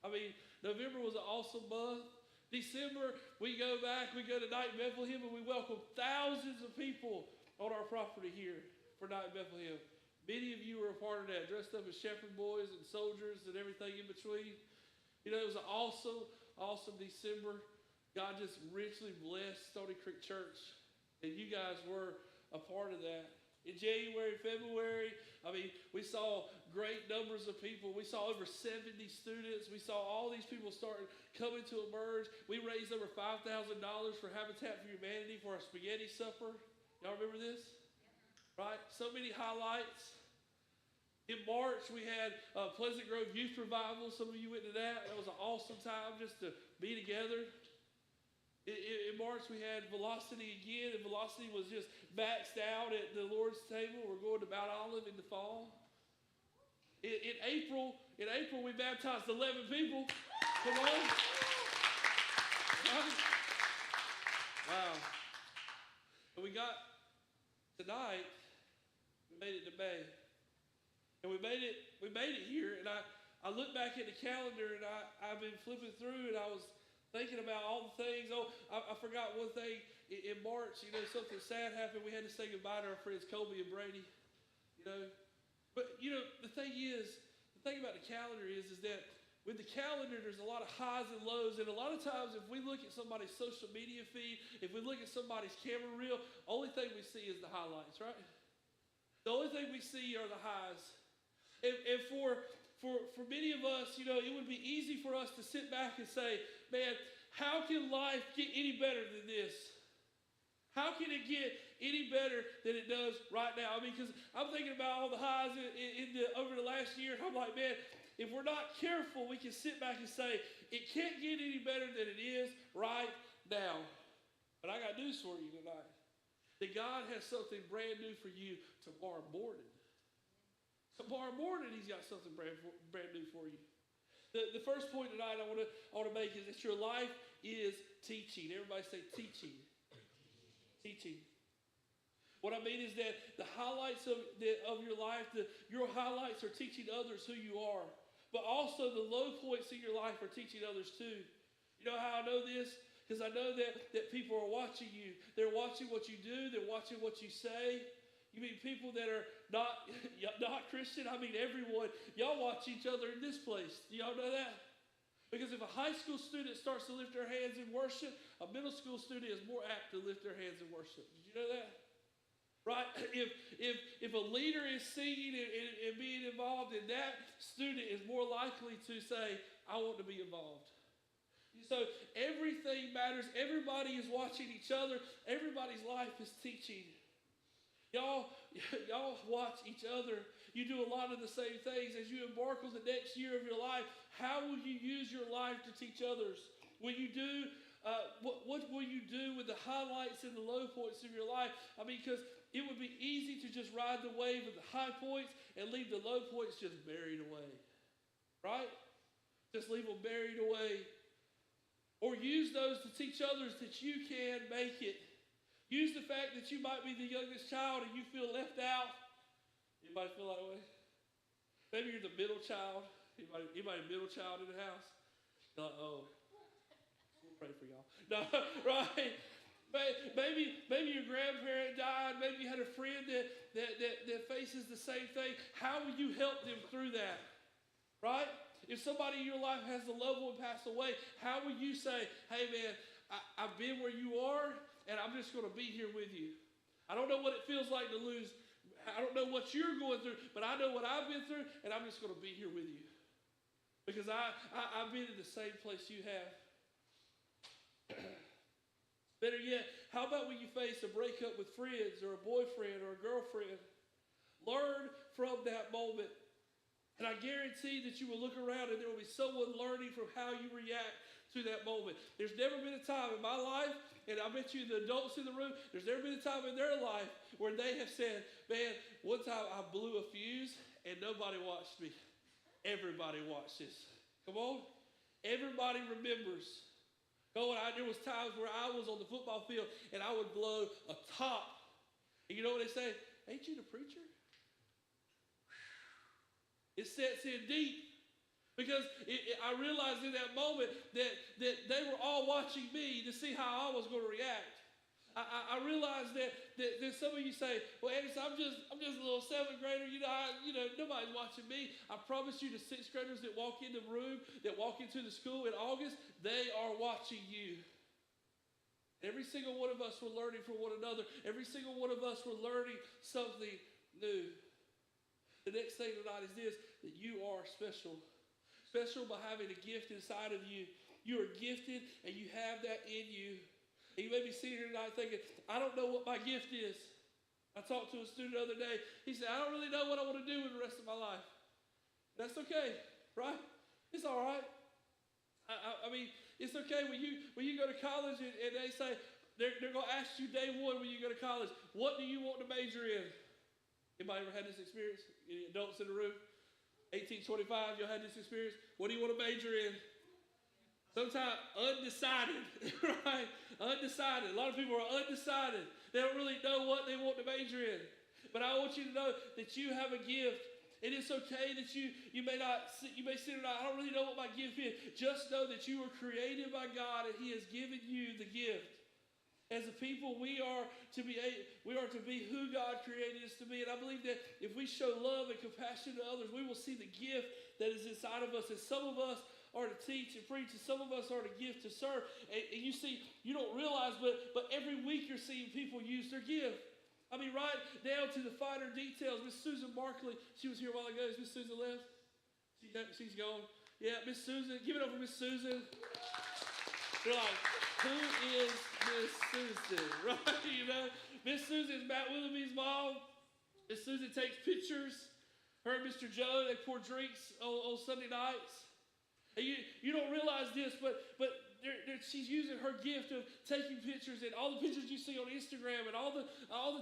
I mean, November was an awesome month. December, we go back, we go to Night in Bethlehem, and we welcome thousands of people on our property here for Night in Bethlehem. Many of you were a part of that, dressed up as shepherd boys and soldiers and everything in between. You know, it was an awesome, awesome December. God just richly blessed Stony Creek Church, and you guys were a part of that. In January, February, I mean, we saw great numbers of people. We saw over 70 students. We saw all these people starting coming to emerge. We raised over $5,000 for Habitat for Humanity for our spaghetti supper. Y'all remember this? Right? So many highlights. In March, we had Pleasant Grove Youth Revival. Some of you went to that. That was an awesome time just to be together. In March, we had Velocity again, and Velocity was just maxed out at the Lord's table. We're going to Mount Olive in the fall. In April, we baptized 11 people. Come on. Wow. And we got tonight, we made it to May. And we made it here, and I look back at the calendar, and I've been flipping through, and I was thinking about all the things. Oh, I forgot one thing. In March, you know, something sad happened. We had to say goodbye to our friends Colby and Brady. You know, but you know, the thing about the calendar is that with the calendar, there's a lot of highs and lows, and a lot of times, if we look at somebody's social media feed, if we look at somebody's camera reel, only thing we see is the highlights, right? The only thing we see are the highs, and for many of us, you know, it would be easy for us to sit back and say, man, how can life get any better than this? How can it get any better than it does right now? I mean, because I'm thinking about all the highs over the last year, and I'm like, man, if we're not careful, we can sit back and say, it can't get any better than it is right now. But I got news for you tonight. That God has something brand new for you tomorrow morning. Tomorrow morning, He's got something brand new for you. The first point tonight I want to make is that your life is teaching. Everybody say teaching. Teaching. What I mean is that the highlights of your life, your highlights are teaching others who you are. But also the low points in your life are teaching others too. You know how I know this? Because I know that people are watching you. They're watching what you do. They're watching what you say. You mean people that are not Christian? I mean everyone. Y'all watch each other in this place. Do y'all know that? Because if a high school student starts to lift their hands in worship, a middle school student is more apt to lift their hands in worship. Did you know that? Right? If a leader is singing and being involved, then that student is more likely to say, I want to be involved. So everything matters. Everybody is watching each other. Everybody's life is teaching. Y'all watch each other. You do a lot of the same things. As you embark on the next year of your life, how will you use your life to teach others? Will you do, what will you do with the highlights and the low points of your life? I mean, because it would be easy to just ride the wave of the high points and leave the low points just buried away. Right? Just leave them buried away. Or use those to teach others that you can make it. Use the fact that you might be the youngest child and you feel left out. Anybody feel that way? Maybe you're the middle child. Anybody middle child in the house? You're like, oh, we'll pray for y'all. No, right? Maybe your grandparent died. Maybe you had a friend that faces the same thing. How will you help them through that? Right? If somebody in your life has a loved one pass away, how will you say, hey man, I've been where you are, and I'm just going to be here with you. I don't know what it feels like to lose. I don't know what you're going through, but I know what I've been through, and I'm just going to be here with you. Because I've been in the same place you have. Better yet, how about when you face a breakup with friends or a boyfriend or a girlfriend? Learn from that moment. And I guarantee that you will look around and there will be someone learning from how you react to that moment. There's never been a time in my life, and I bet you the adults in the room, there's never been a time in their life where they have said, man, one time I blew a fuse and nobody watched me. Everybody watched this. Come on. Everybody remembers. There was times where I was on the football field and I would blow a top. And you know what they say? Ain't you the preacher? It sets in deep. Because I realized in that moment that they were all watching me to see how I was going to react. I realized that some of you say, well, Anderson, I'm just a little seventh grader. Nobody's watching me. I promise you, the sixth graders that walk in the room, that walk into the school in August, they are watching you. Every single one of us were learning from one another. Every single one of us were learning something new. The next thing tonight is this, that you are special. Special by having a gift inside of you. You are gifted and you have that in you. And you may be sitting here tonight thinking, I don't know what my gift is. I talked to a student the other day. He said, I don't really know what I want to do with the rest of my life. That's okay, right? It's all right. I mean, it's okay when you go to college and they say, they're going to ask you day one when you go to college, what do you want to major in? Anybody ever had this experience? Any adults in the room? 1825, y'all had this experience? What do you want to major in? Sometimes undecided, right? Undecided. A lot of people are undecided. They don't really know what they want to major in. But I want you to know that you have a gift. It is okay that you may sit and I don't really know what my gift is. Just know that you were created by God and He has given you the gift. As a people, we are to be who God created us to be. And I believe that if we show love and compassion to others, we will see the gift that is inside of us. And some of us are to teach and preach, and some of us are to gift to serve. And you see, you don't realize, but every week you're seeing people use their gift. I mean, right down to the finer details. Miss Susan Barkley, she was here a while ago. Is Miss Susan left? She's gone. Yeah, Miss Susan. Give it up for Miss Susan. You're like, who is Miss Susan? Right? Miss Susan is Matt Willoughby's mom. Miss Susan takes pictures. Her and Mr. Joe, they pour drinks on Sunday nights. And you don't realize this, but she's using her gift of taking pictures, and all the pictures you see on Instagram and all the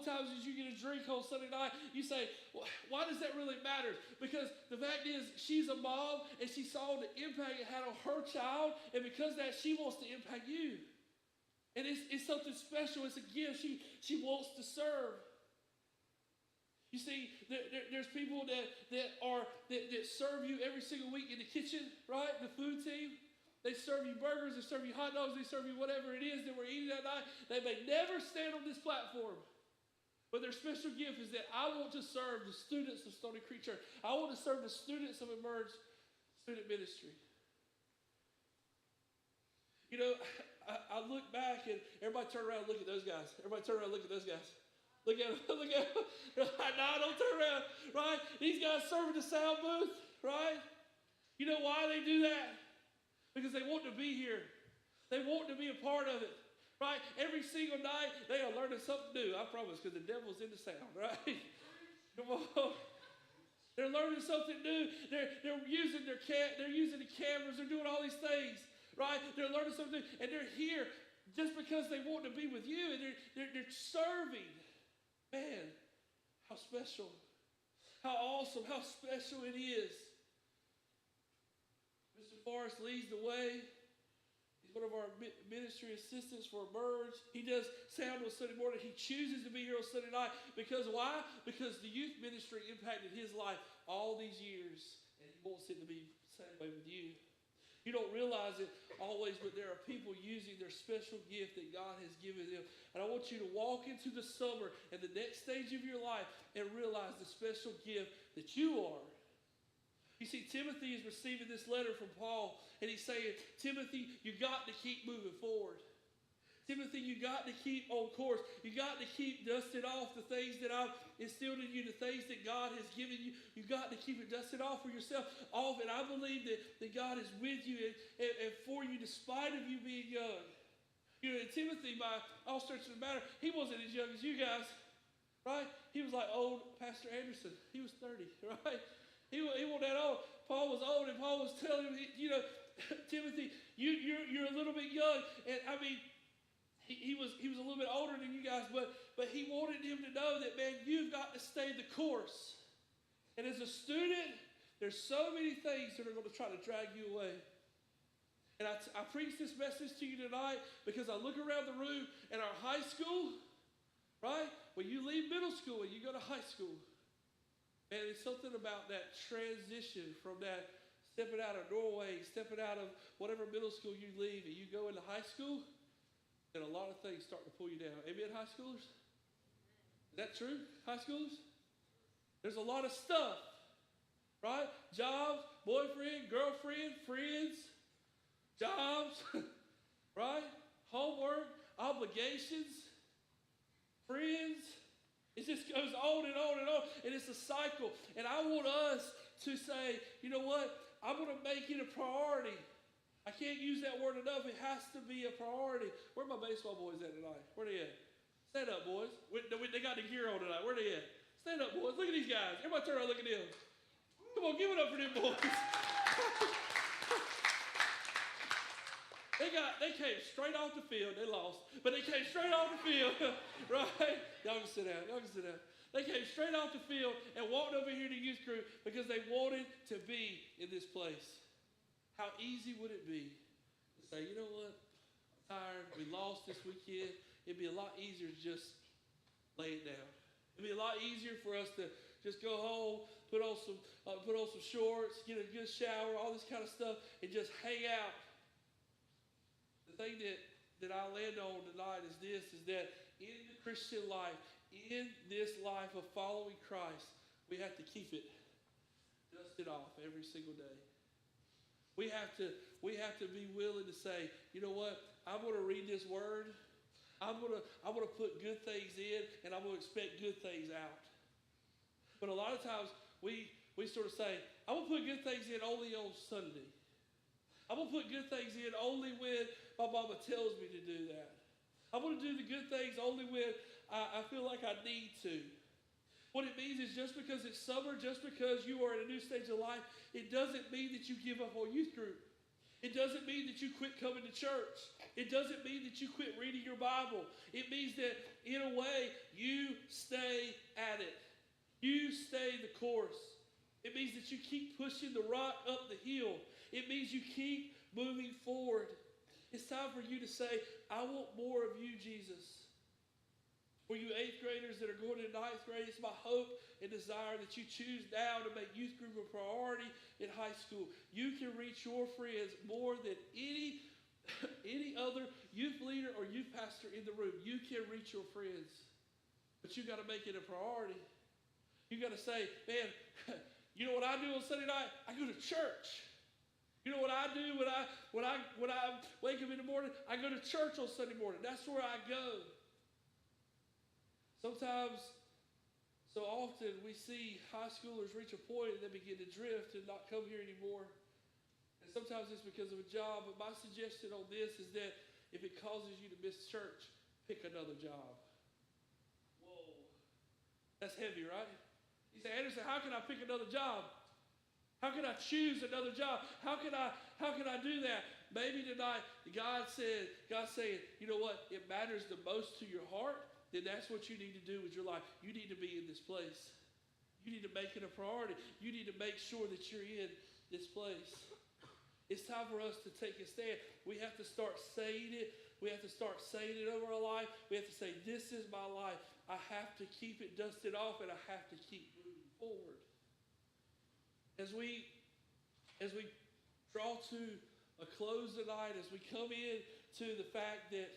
times that you get a drink on Sunday night, you say, well, why does that really matter? Because the fact is, she's a mom, and she saw the impact it had on her child, and because of that, she wants to impact you. And it's something special. It's a gift. She wants to serve. You see, there's people that serve you every single week in the kitchen, right? The food team. They serve you burgers, they serve you hot dogs, they serve you whatever it is that we're eating that night. They may never stand on this platform. But their special gift is that I want to serve the students of Stony Creek Church. I want to serve the students of Emerge Student Ministry. I look back and everybody turn around and look at those guys. Everybody turn around and look at those guys. Look at them. Look at them. No, don't turn around. Right? These guys serving the sound booth. Right? You know why they do that? Because they want to be here. They want to be a part of it. Right? Every single night, they are learning something new. I promise, because the devil's in the sound. Right? Come on. They're learning something new. They're using the cameras. They're doing all these things. Right? They're learning something new. And they're here just because they want to be with you. And they're serving. Man, how special. How awesome. How special it is. Mr. Forrest leads the way. He's one of our ministry assistants for Emerge. He does sound on Sunday morning. He chooses to be here on Sunday night. Because why? Because the youth ministry impacted his life all these years. And he wants it to be the same way with you. You don't realize it always, but there are people using their special gift that God has given them. And I want you to walk into the summer and the next stage of your life and realize the special gift that you are. You see, Timothy is receiving this letter from Paul, and he's saying, Timothy, you got to keep moving forward. Timothy, you got to keep on course. You got to keep dusting off the things that I've instilled in you, the things that God has given you. You got to keep it dusted off for yourself. Off, and I believe that God is with you and for you despite of you being young. You know, and Timothy, by all stretches of the matter, he wasn't as young as you guys, right? He was like old Pastor Anderson. He was 30, right? He wasn't that old. Paul was old, and Paul was telling him, Timothy, you're a little bit young, and I mean, He was a little bit older than you guys, but he wanted him to know that, man, you've got to stay the course. And as a student, there's so many things that are going to try to drag you away. And I preach this message to you tonight because I look around the room in our high school, right? When you leave middle school and you go to high school, man, there's something about that transition from that stepping out of Norway, stepping out of whatever middle school you leave, and you go into high school, then a lot of things start to pull you down. Amen, high schoolers? Is that true, high schoolers? There's a lot of stuff, right? Jobs, boyfriend, girlfriend, friends, jobs, right? Homework, obligations, friends. It just goes on and on and on, and it's a cycle. And I want us to say, you know what? I'm going to make it a priority. I can't use that word enough. It has to be a priority. Where are my baseball boys at tonight? Where they at? Stand up, boys. They got the gear on tonight. Where they at? Stand up, boys. Look at these guys. Everybody turn around, look at them. Come on, give it up for them boys. They came straight off the field. They lost, but they came straight off the field, right? Y'all can sit down. They came straight off the field and walked over here to youth group because they wanted to be in this place. How easy would it be to say, you know what? I'm tired. We lost this weekend. It'd be a lot easier to just lay it down. It'd be a lot easier for us to just go home, put on some shorts, get a good shower, all this kind of stuff, and just hang out. The thing that I land on tonight is that in the Christian life, in this life of following Christ, we have to keep it dusted off every single day. We have to be willing to say, you know what? I'm going to read this word. I'm going to put good things in, and I'm going to expect good things out. But a lot of times we sort of say, I'm going to put good things in only on Sunday. I'm going to put good things in only when my mama tells me to do that. I'm going to do the good things only when I feel like I need to. What it means is just because it's summer, just because you are in a new stage of life, it doesn't mean that you give up on youth group. It doesn't mean that you quit coming to church. It doesn't mean that you quit reading your Bible. It means that, in a way, you stay at it. You stay the course. It means that you keep pushing the rock up the hill. It means you keep moving forward. It's time for you to say, I want more of you, Jesus. For you 8th graders that are going to 9th grade, it's my hope and desire that you choose now to make youth group a priority in high school. You can reach your friends more than any other youth leader or youth pastor in the room. You can reach your friends. But you got to make it a priority. You got to say, man, you know what I do on Sunday night? I go to church. You know what I do when I wake up in the morning? I go to church on Sunday morning. That's where I go. Sometimes, so often, we see high schoolers reach a point and they begin to drift and not come here anymore. And sometimes it's because of a job. But my suggestion on this is that if it causes you to miss church, pick another job. Whoa. That's heavy, right? You say, Anderson, how can I pick another job? How can I choose another job? How can I do that? Maybe tonight, God's saying, you know what? It matters the most to your heart. Then that's what you need to do with your life. You need to be in this place. You need to make it a priority. You need to make sure that you're in this place. It's time for us to take a stand. We have to start saying it. We have to start saying it over our life. We have to say, this is my life. I have to keep it dusted off, and I have to keep moving forward. As we draw to a close tonight, as we come in to the fact that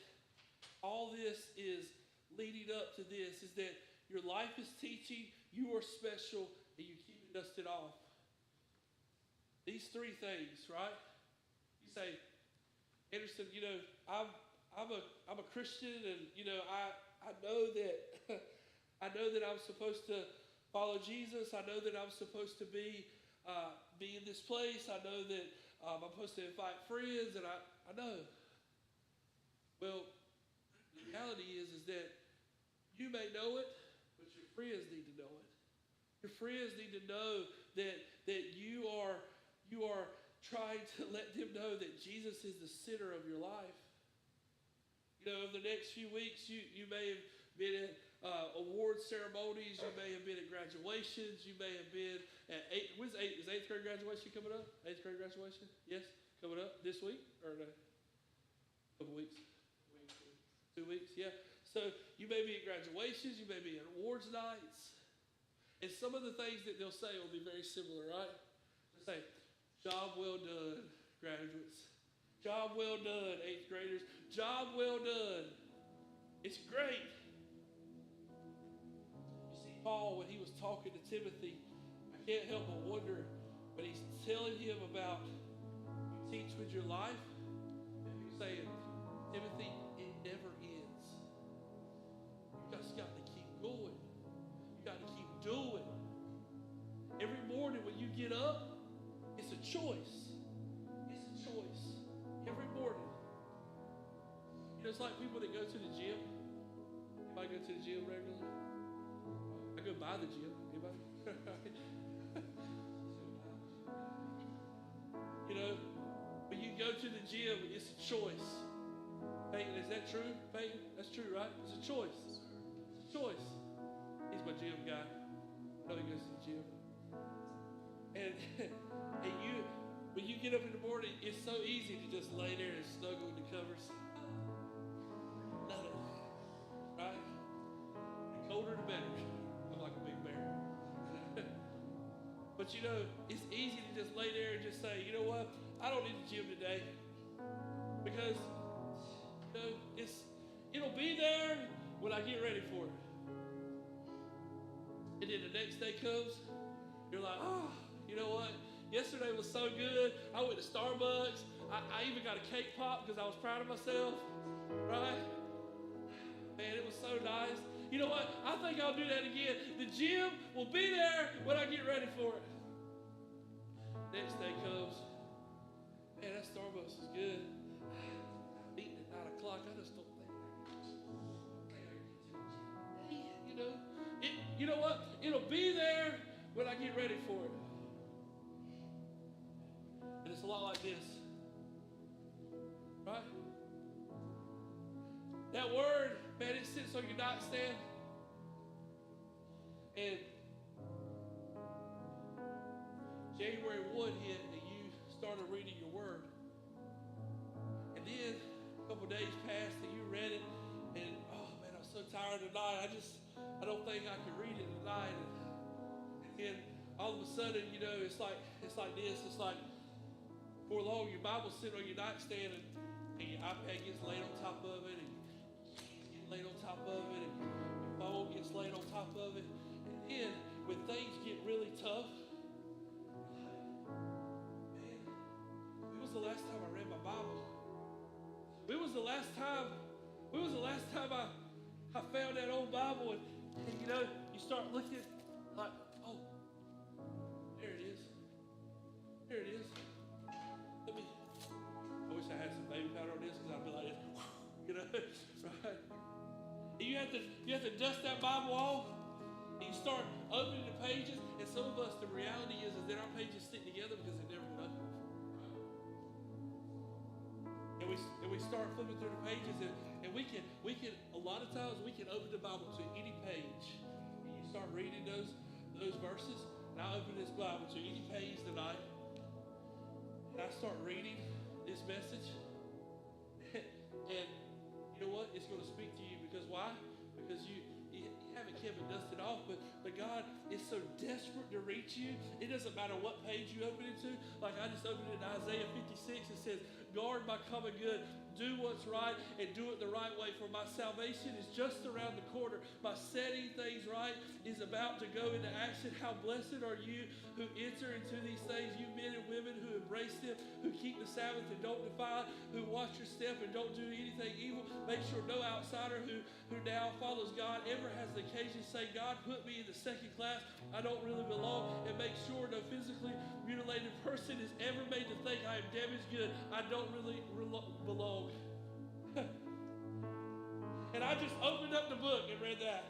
all this is leading up to this, is that your life is teaching, you are special, and you keep it dusted off. These three things, right? You say, Anderson, you know, I'm a Christian, and you know, I know that I'm supposed to follow Jesus. I know that I'm supposed to be in this place. I know that I'm supposed to invite friends, and I know. Well, the reality is that you may know it, but your friends need to know it. Your friends need to know that you are trying to let them know that Jesus is the center of your life. You know, over the next few weeks, you may have been at award ceremonies. You may have been at graduations. You may have been at is 8th grade graduation coming up? 8th grade graduation? Yes, coming up this week or no? A couple weeks? 2 weeks, yeah. So you may be at graduations. You may be at awards nights. And some of the things that they'll say will be very similar, right? They'll say, Job well done, graduates. Job well done, 8th graders. Job well done. It's great. You see, Paul, when he was talking to Timothy, I can't help but wonder, but he's telling him about you teach with your life. And he's saying, Timothy, it never ends. You just got to keep going. You got to keep doing. Every morning when you get up, it's a choice. It's a choice. Every morning. You know, it's like people that go to the gym. Anybody go to the gym regularly? I go by the gym. Anybody? You know, when you go to the gym, it's a choice. Peyton, is that true? Peyton, that's true, right? It's a choice. It's a choice. He's my gym guy. I know he goes to the gym. And when you get up in the morning, it's so easy to just lay there and snuggle in the covers. Love it. Right? The colder the better. I'm like a big bear. But you know, it's easy to just lay there and just say, you know what? I don't need the gym today. Because you know, it'll be there when I get ready for it. And then the next day comes, you're like, oh, you know what? Yesterday was so good. I went to Starbucks. I even got a cake pop because I was proud of myself. Right? Man, it was so nice. You know what? I think I'll do that again. The gym will be there when I get ready for it. Next day comes. Man, that Starbucks is good. I'm eating at 9 o'clock. I just don't think you know. You know what? It'll be there when I get ready for it. And it's a lot like this. Right? That word, man, it sits on your nightstand. And January 1 hit and you started reading your word. And then a couple days passed and you read it. And, oh, man, I'm so tired tonight. I don't think I can read it tonight. And then all of a sudden, you know, it's like this. It's like before long, your Bible's sitting on your nightstand and your iPad gets laid on top of it, and you get laid on top of it, and your phone gets laid on top of it. And then when things get really tough, man, when was the last time I read my Bible? When was the last time I found that old Bible and you know, you start looking like, oh, there it is. There it is. I wish I had some baby powder on this because I'd be like, you know, right? And you have to dust that Bible off, and you start opening the pages. And some of us, the reality is that our pages stick together because they never been opened before. And we start flipping through the pages, and we can a lot of times we can open the Bible to any page, and you start reading those verses. And I open this Bible to any page tonight, and I start reading this message, and you know what? It's going to speak to you because why? Because you haven't kept it dusted off, but God is so desperate to reach you. It doesn't matter what page you open it to. Like I just opened it in Isaiah 56. It says, guard my common good, do what's right, and do it the right way, for my salvation is just around the corner. My setting things right is about to go into action. How blessed are you who enter into these things, you men and women who embrace them, who keep the Sabbath and don't defile it, who watch your step and don't do anything evil. Make sure no outsider who now follows God ever has the occasion to say, God put me in the second class, I don't really belong. And make sure no physically mutilated person is ever made to think I am damaged good, I don't really belong. And I just opened up the book and read that.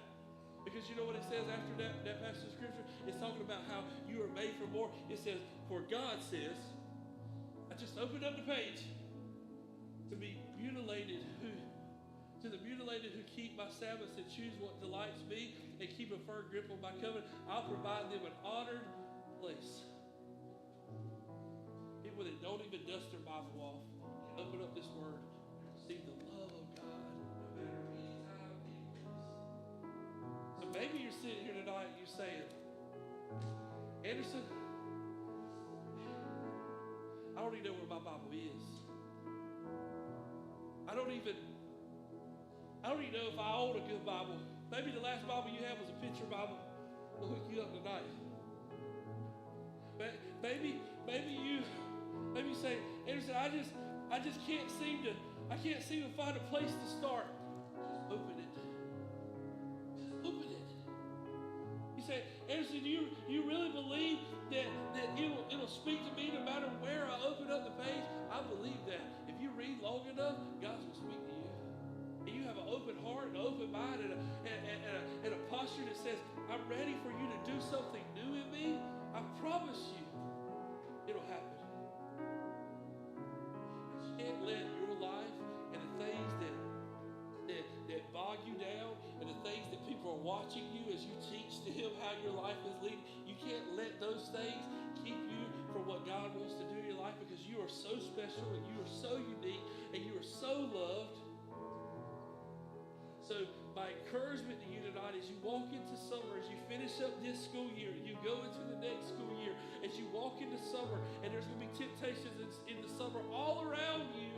Because you know what it says after that passage of scripture? It's talking about how you are made for more. It says, for God says, I just opened up the page, to be mutilated to the mutilated who keep my Sabbaths and choose what delights me and keep a firm grip on my covenant, I'll provide them an honored place. People that don't even dust their Bible off can open up this word and receive the love of God no matter any time, any place. So maybe you're sitting here tonight and you're saying, Anderson, I don't even know where my Bible is. I don't even know if I own a good Bible. Maybe the last Bible you had was a picture Bible. We'll hook you up tonight. Maybe you say, Anderson, I just can't seem to find a place to start. Just open it. Just open it. You say, Anderson, do you really believe that it'll speak to me no matter where I open up the page? I believe that. If you read long enough, God's going to speak to you. And you have an open heart, an open mind, and a posture that says, I'm ready for you to do something new in me. I promise you, it'll happen. You can't let your life and the things that bog you down and the things that people are watching you as you teach them how your life is leading, you can't let those things keep you from what God wants to do in your life, because you are so special and you are so unique and you are so loved. So my encouragement to you tonight, as you walk into summer, as you finish up this school year, you go into the next school year, as you walk into summer, and there's going to be temptations in the summer all around you,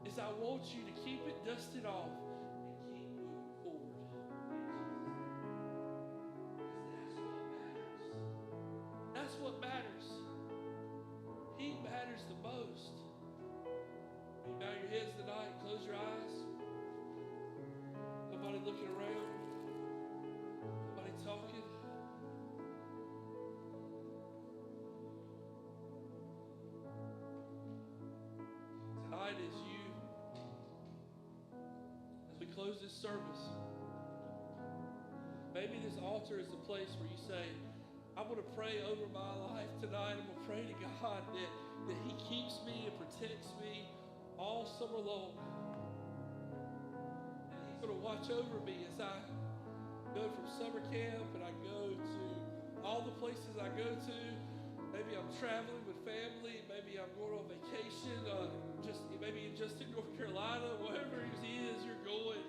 is I want you to keep it dusted off and keep moving forward. That's what matters. He matters the most. You bow your heads tonight, close your eyes. Nobody looking around. Nobody talking. Tonight as we close this service, maybe this altar is the place where you say, I want to pray over my life tonight. I'm going to pray to God that He keeps me and protects me all summer long. Going to watch over me as I go from summer camp and I go to all the places I go to. Maybe I'm traveling with family. Maybe I'm going on vacation. Maybe just in North Carolina, wherever it is you're going.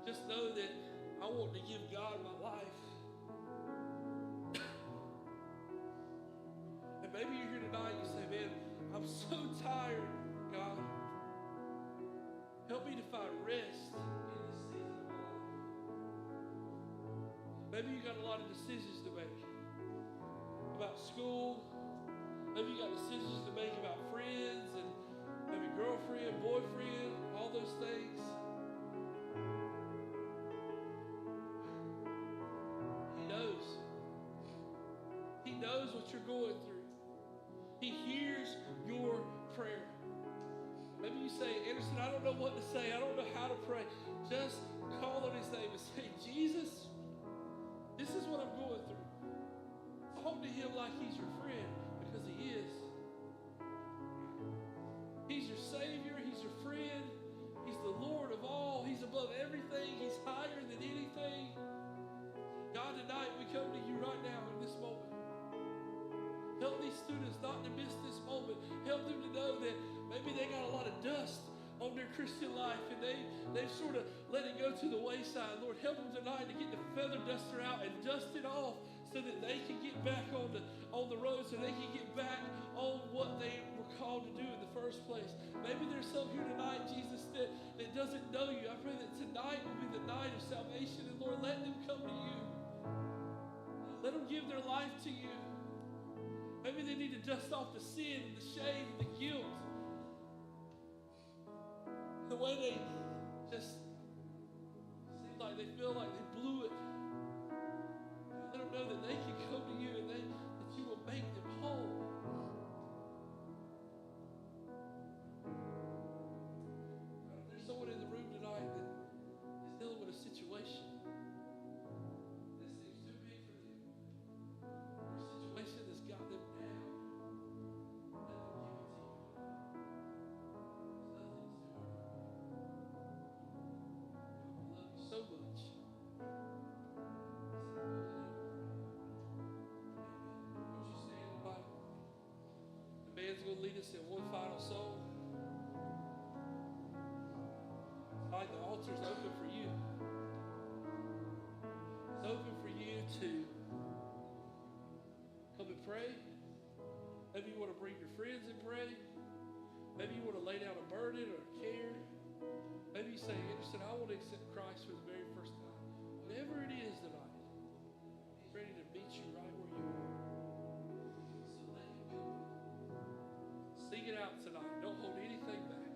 Just know that I want to give God my life. And maybe you're here tonight and you say, man, I'm so tired, God. Help me to find rest. Maybe you got a lot of decisions to make about school. Maybe you got decisions to make about friends and maybe girlfriend, boyfriend, all those things. He knows. He knows what you're going through. He hears your prayer. Maybe you say, Anderson, I don't know what to say. I don't know how to pray. Just call on His name and say, Jesus, this is what I'm going through. Talk to Him like He's your friend, because He is. He's your Savior. He's your friend. He's the Lord of all. He's above everything. He's higher than anything. God, tonight we come to you right now in this moment. Help these students not to miss this moment. Help them to know that maybe they got a lot of dust on their Christian life and they've sort of let it go to the wayside. Lord, help them tonight to get the feather duster out and dust it off so that they can get back on the road, so they can get back on what they were called to do in the first place. Maybe there's some here tonight, Jesus, that doesn't know you. I pray that tonight will be the night of salvation, and Lord, let them come to you. Let them give their life to you. Maybe they need to dust off the sin and the shame and the guilt. The way they just seem like they feel like they blew it. Let them know that they can come to you and that you will make them whole. There's someone in the room tonight that is dealing with a situation that seems too big for them, or a situation that's got them down. Let them give it to you. There's nothing too hard. I love you so much. Going to lead us in one final song. Tonight, the altar's open for you. It's open for you to come and pray. Maybe you want to bring your friends and pray. burden or care. Maybe you say, Anderson, I want to accept Christ for the very first time. Whatever it is tonight, He's ready to meet you right where you are. So let Him go. Sing it out tonight. Don't hold anything back.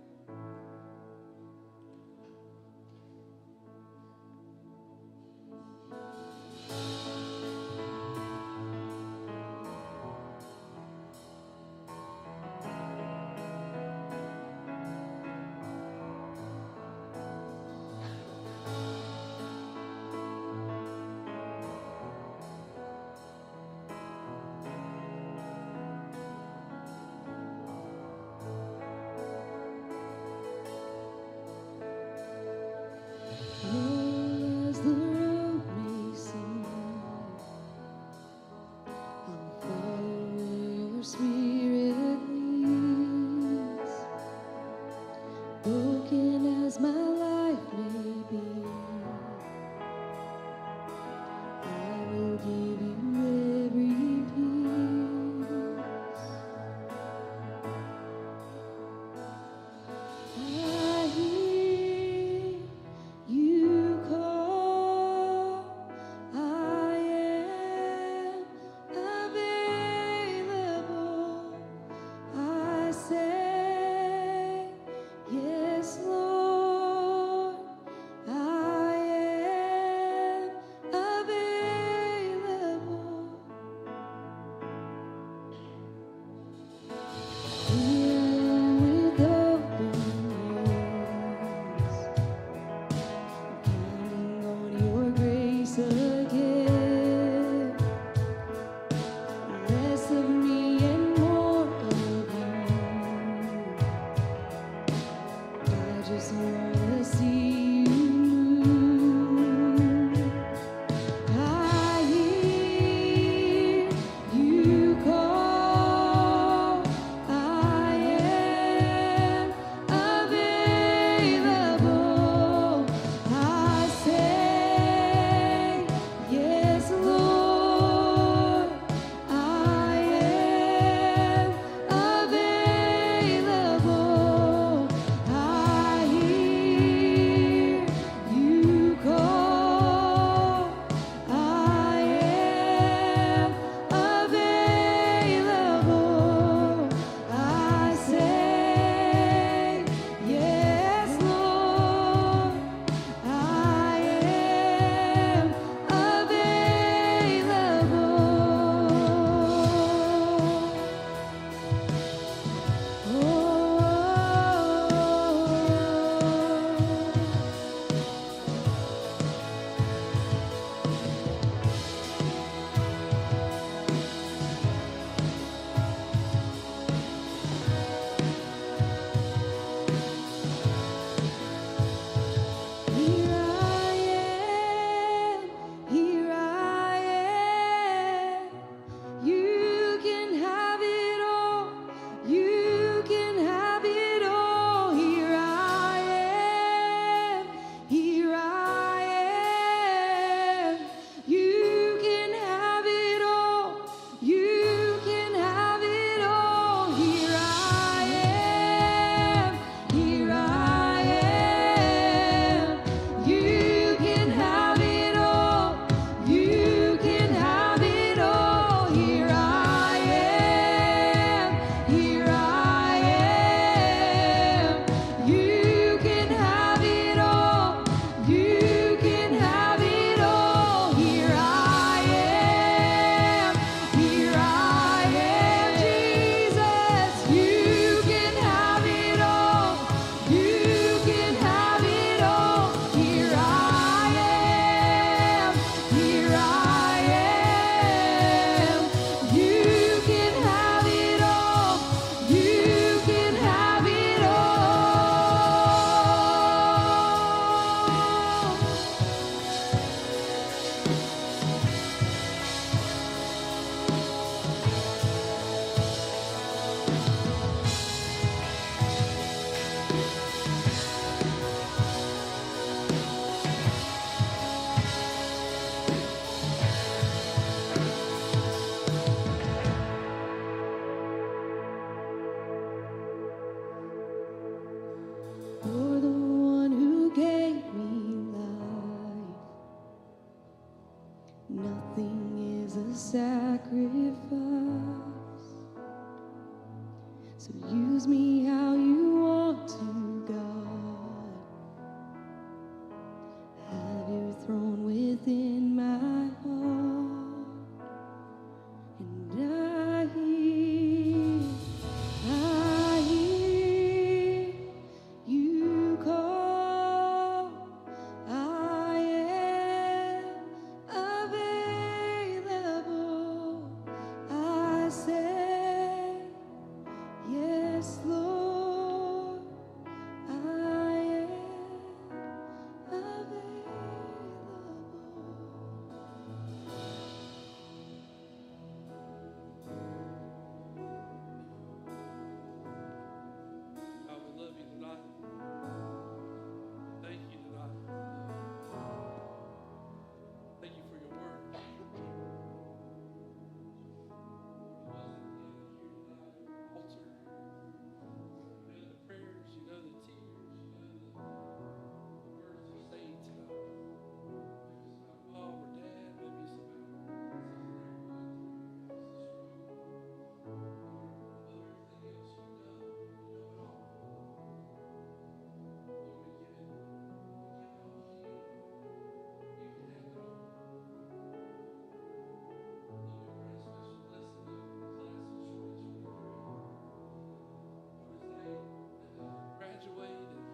As the road may seem, I'll follow where your spirit leads. Broken as my life may be, I will give you every piece. I hear you call, I am available. I say, yes, Lord, I am available. Here I am with open arms, counting on your grace again. Less of me and more of you. I just wanna see you move. I hear you call, I am available. I say, yes, Lord, I am available. I hear You're the one who gave me life. Nothing is a sacrifice. So use me how you want to, God. Have your throne within my heart. And I hear you call. I am available. I say, yes, Lord, I am available. God, we love you tonight. Thank you tonight. Thank you for your word. Altar. You know the prayers, you know the tears, you know the words we say tonight. Maybe it's about mom or dad, maybe it's about graduate and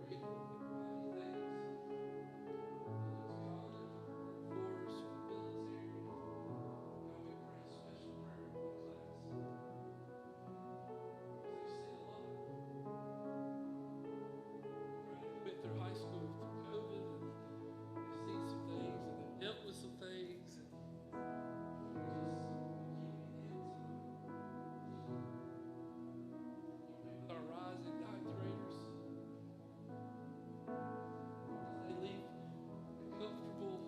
they go and do great and mighty things. Force, military. God, we pray a special prayer for the class. They've seen a lot. Went through high school through COVID and they've seen some things and they've dealt with some things and with our rising ninth graders, they leave the comfortable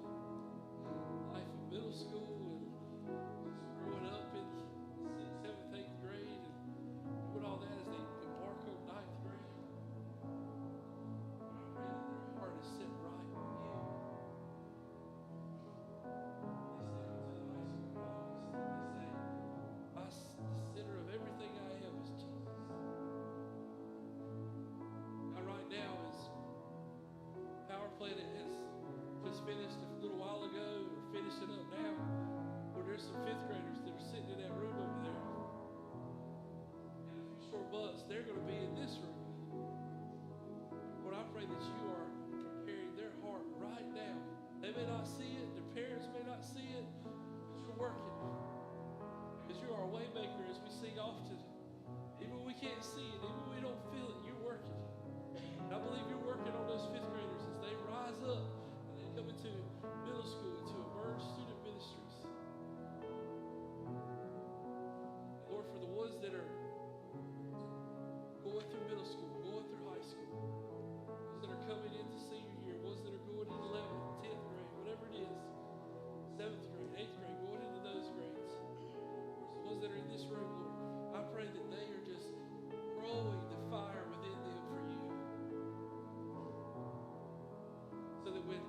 life of middle school and just growing up in 6th, 7th, 8th grade and doing all that as they embark on ninth grade. I pray that their heart is set right with you. They step into the high school office and they say, the center of everything I am is Jesus. God, right now is Power Planet has just finished a little while ago or finishing up now. Lord, there's some 5th graders that are sitting in that room over there. In a few short months, they're going to be in this room. Lord, I pray that you are preparing their heart right now. They may not see it, their parents may not see it, but you're working. Because you are a way maker, as we sing often. Even when we can't see it, even when we don't feel it, you're working. And I believe you're working on those 5th graders as they rise up and they come into middle school, into Emerge Student Ministries. And Lord, for the ones that are going through middle school, going through high school, those that are coming into senior year, ones that are going into 11th, 10th grade, whatever it is, 7th grade, 8th grade, going into those grades. The ones that are in this room, Lord, I pray that they are just growing the fire within them for you. So that when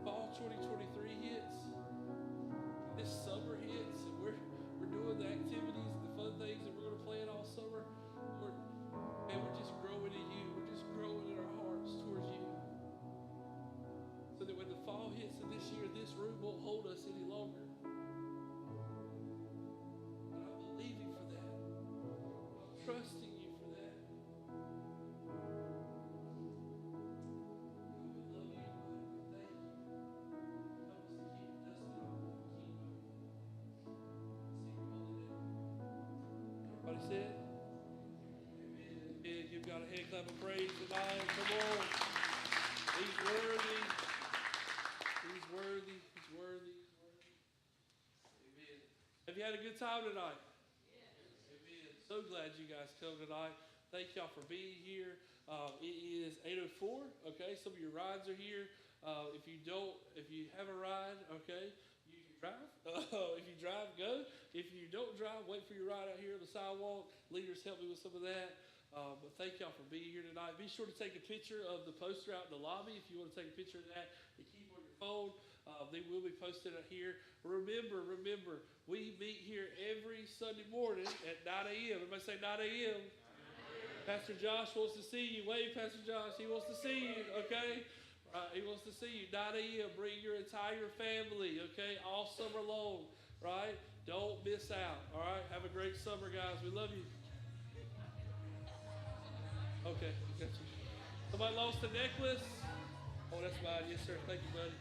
fall 2023 hits, this summer hits, and we're doing the activities and the fun things that we're going to plan all summer, Lord, man, we're just growing in you. We're just growing in our hearts towards you. So that when the fall hits of this year, this room won't hold us any longer. But I'm believing for that. I'm trusting you for that. God, we love you. Thank you. Help us to keep dusting off the kingdom. Sing your holy name. Everybody said? Amen. Give God a hand clap of praise tonight. Come on. He's worthy. He's worthy. He's worthy. He's worthy. Amen. Have you had a good time tonight? Amen. So glad you guys come tonight. Thank y'all for being here. It is 8:04. Okay, some of your rides are here. If you have a ride, okay, you can drive. If you drive, go. If you don't drive, wait for your ride out here on the sidewalk. Leaders help me with some of that. But thank y'all for being here tonight. Be sure to take a picture of the poster out in the lobby if you want to take a picture of that and keep on your phone. They will be posted out here. Remember, we meet here every Sunday morning at 9 a.m. Everybody say 9 a.m. Pastor Josh wants to see you. Wave, Pastor Josh. He wants to see you, okay? He wants to see you. 9 a.m. Bring your entire family, okay? All summer long, right? Don't miss out, all right? Have a great summer, guys. We love you. Okay, got you. Somebody lost a necklace? Oh, that's mine. Yes, sir. Thank you, buddy.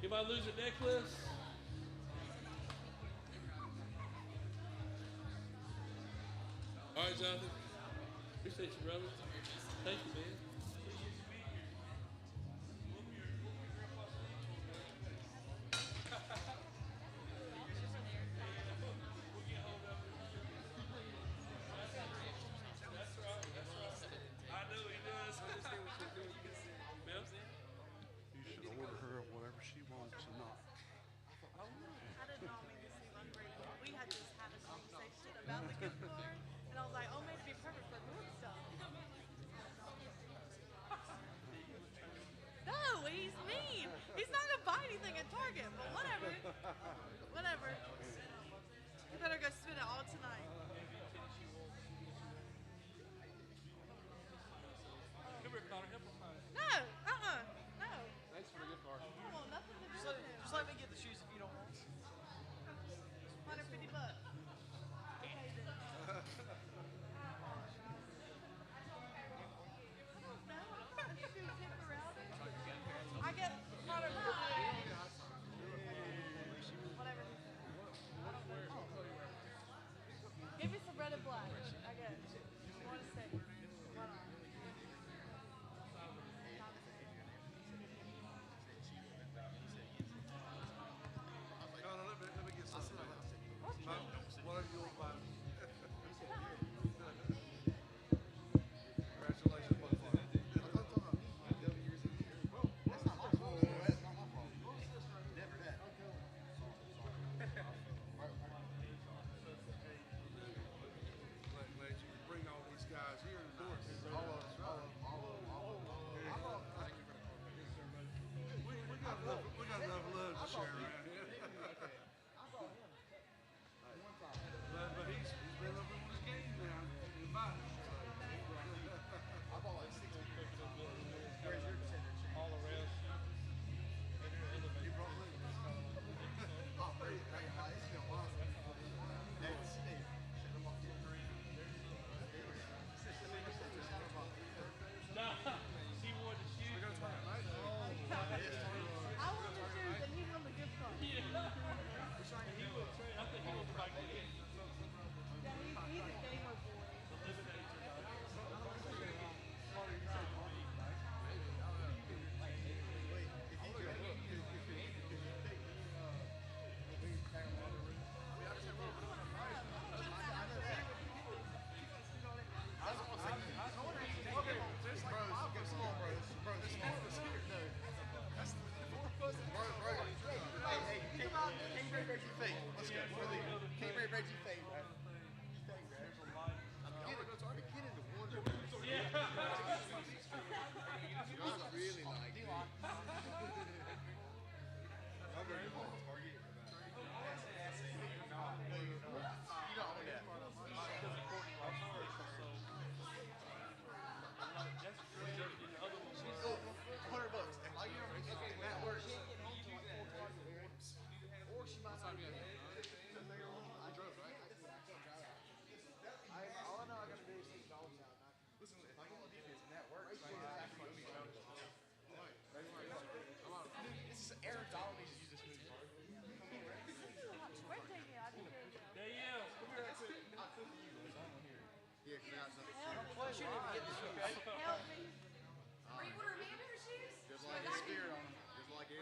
Anybody lose a necklace? All right, Jonathan. Appreciate you, brother. Thank you, man.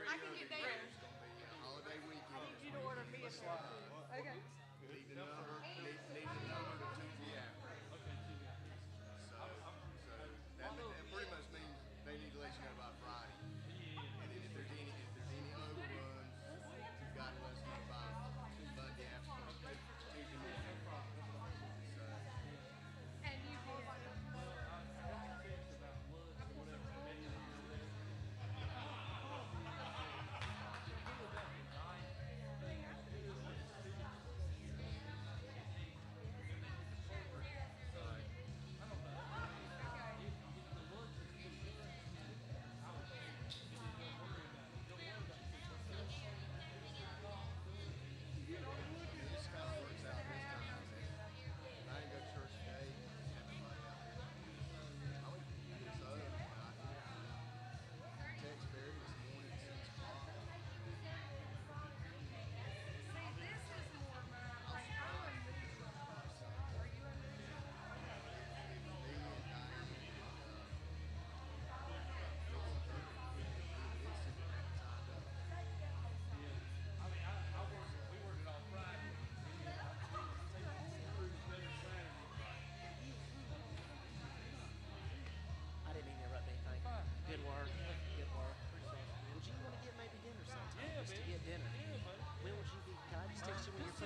I can get theirs. Okay.